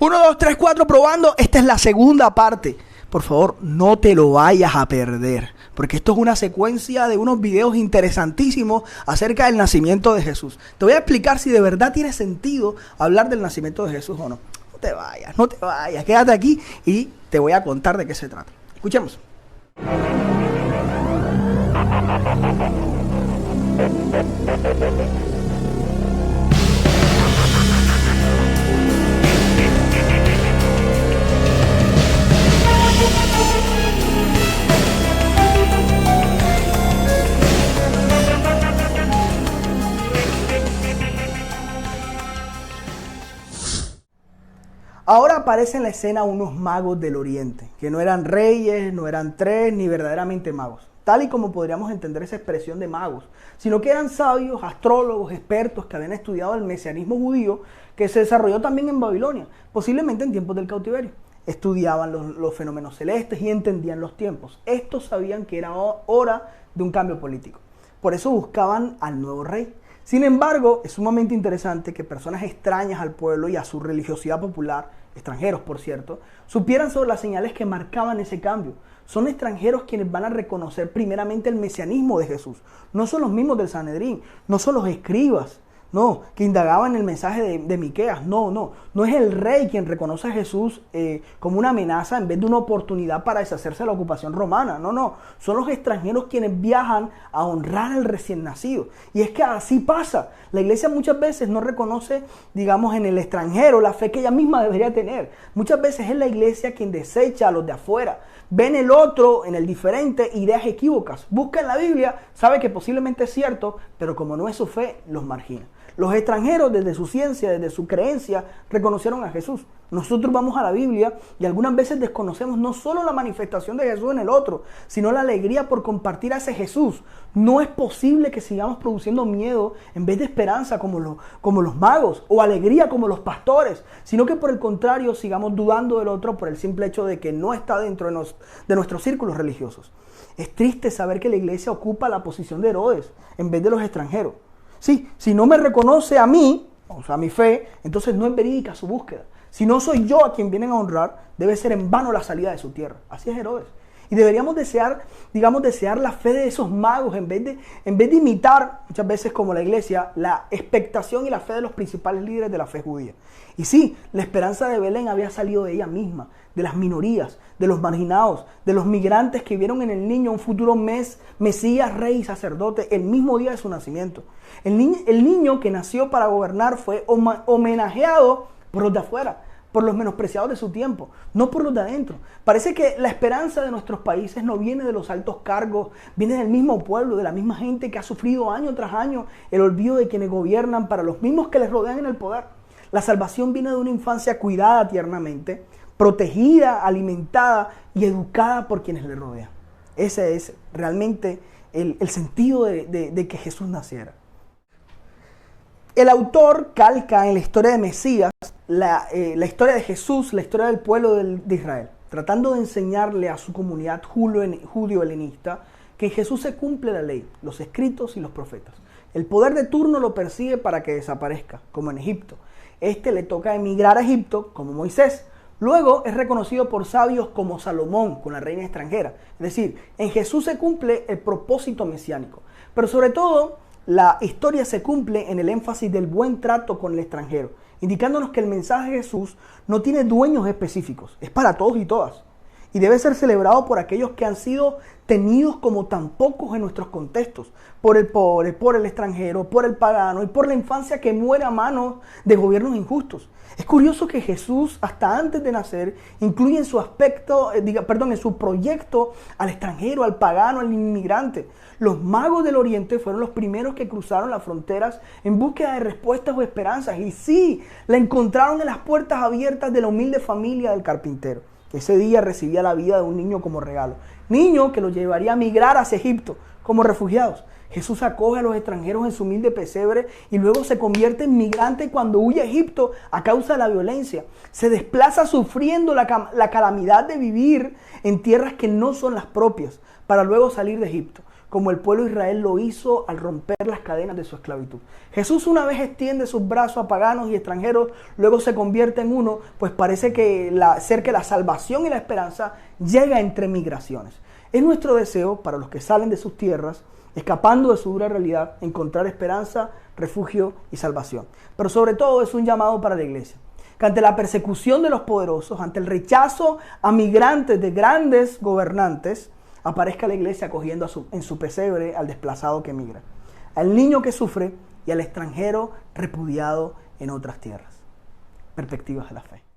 1, 2, 3, 4, probando. Esta es la segunda parte. Por favor, no te lo vayas a perder, porque esto es una secuencia de unos videos interesantísimos acerca del nacimiento de Jesús. Te voy a explicar si de verdad tiene sentido hablar del nacimiento de Jesús o no. No te vayas, quédate aquí y te voy a contar de qué se trata. Escuchemos. Ahora aparecen en la escena unos magos del oriente, que no eran reyes, no eran tres, ni verdaderamente magos, tal y como podríamos entender esa expresión de magos, sino que eran sabios, astrólogos, expertos que habían estudiado el mesianismo judío que se desarrolló también en Babilonia, posiblemente en tiempos del cautiverio. Estudiaban los fenómenos celestes y entendían los tiempos. Estos sabían que era hora de un cambio político. Por eso buscaban al nuevo rey. Sin embargo, es sumamente interesante que personas extrañas al pueblo y a su religiosidad popular, extranjeros por cierto, supieran sobre las señales que marcaban ese cambio. Son extranjeros quienes van a reconocer primeramente el mesianismo de Jesús. No son los mismos del Sanedrín, no son los escribas, no, que indagaban el mensaje de Miqueas. No es el rey quien reconoce a Jesús como una amenaza en vez de una oportunidad para deshacerse de la ocupación romana. No, son los extranjeros quienes viajan a honrar al recién nacido. Y es que así pasa. La iglesia muchas veces no reconoce, digamos, en el extranjero la fe que ella misma debería tener. Muchas veces es la iglesia quien desecha a los de afuera. Ven el otro, en el diferente, ideas equívocas. Busca en la Biblia, sabe que posiblemente es cierto, pero como no es su fe, los margina. Los extranjeros, desde su ciencia, desde su creencia, reconocieron a Jesús. Nosotros vamos a la Biblia y algunas veces desconocemos no solo la manifestación de Jesús en el otro, sino la alegría por compartir a ese Jesús. No es posible que sigamos produciendo miedo en vez de esperanza como los magos, o alegría como los pastores, sino que por el contrario sigamos dudando del otro por el simple hecho de que no está dentro de nuestros círculos religiosos. Es triste saber que la iglesia ocupa la posición de Herodes en vez de los extranjeros. Sí, si no me reconoce a mí, o sea, a mi fe, entonces no es verídica su búsqueda. Si no soy yo a quien vienen a honrar, debe ser en vano la salida de su tierra. Así es Herodes. Y deberíamos desear la fe de esos magos en vez de imitar, muchas veces como la iglesia, la expectación y la fe de los principales líderes de la fe judía. Y sí, la esperanza de Belén había salido de ella misma, de las minorías, de los marginados, de los migrantes que vieron en el niño un futuro Mesías, rey y sacerdote el mismo día de su nacimiento. El niño que nació para gobernar fue homenajeado por los de afuera, por los menospreciados de su tiempo, no por los de adentro. Parece que la esperanza de nuestros países no viene de los altos cargos, viene del mismo pueblo, de la misma gente que ha sufrido año tras año el olvido de quienes gobiernan para los mismos que les rodean en el poder. La salvación viene de una infancia cuidada tiernamente, protegida, alimentada y educada por quienes le rodean. Ese es realmente el sentido de que Jesús naciera. El autor calca en la historia de Mesías la historia de Jesús, la historia del pueblo de Israel, tratando de enseñarle a su comunidad judío-helenista que en Jesús se cumple la ley, los escritos y los profetas. El poder de turno lo persigue para que desaparezca, como en Egipto. Le toca emigrar a Egipto, como Moisés. Luego es reconocido por sabios como Salomón, con la reina extranjera. Es decir, en Jesús se cumple el propósito mesiánico. Pero sobre todo, la historia se cumple en el énfasis del buen trato con el extranjero, indicándonos que el mensaje de Jesús no tiene dueños específicos, es para todos y todas. Y debe ser celebrado por aquellos que han sido tenidos como tan pocos en nuestros contextos, por el pobre, por el extranjero, por el pagano y por la infancia que muere a manos de gobiernos injustos. Es curioso que Jesús, hasta antes de nacer, incluye en su en su proyecto al extranjero, al pagano, al inmigrante. Los magos del Oriente fueron los primeros que cruzaron las fronteras en búsqueda de respuestas o esperanzas. Y sí, la encontraron en las puertas abiertas de la humilde familia del carpintero, que ese día recibía la vida de un niño como regalo. Niño que los llevaría a migrar hacia Egipto como refugiados. Jesús acoge a los extranjeros en su humilde pesebre y luego se convierte en migrante cuando huye a Egipto a causa de la violencia. Se desplaza sufriendo la calamidad de vivir en tierras que no son las propias para luego salir de Egipto. como el pueblo de Israel lo hizo al romper las cadenas de su esclavitud. Jesús una vez extiende sus brazos a paganos y extranjeros, luego se convierte en uno, pues parece que la salvación y la esperanza llega entre migraciones. Es nuestro deseo para los que salen de sus tierras, escapando de su dura realidad, encontrar esperanza, refugio y salvación. Pero sobre todo es un llamado para la iglesia, que ante la persecución de los poderosos, ante el rechazo a migrantes de grandes gobernantes, aparezca la iglesia acogiendo en su pesebre al desplazado que migra, al niño que sufre y al extranjero repudiado en otras tierras. Perspectivas de la fe.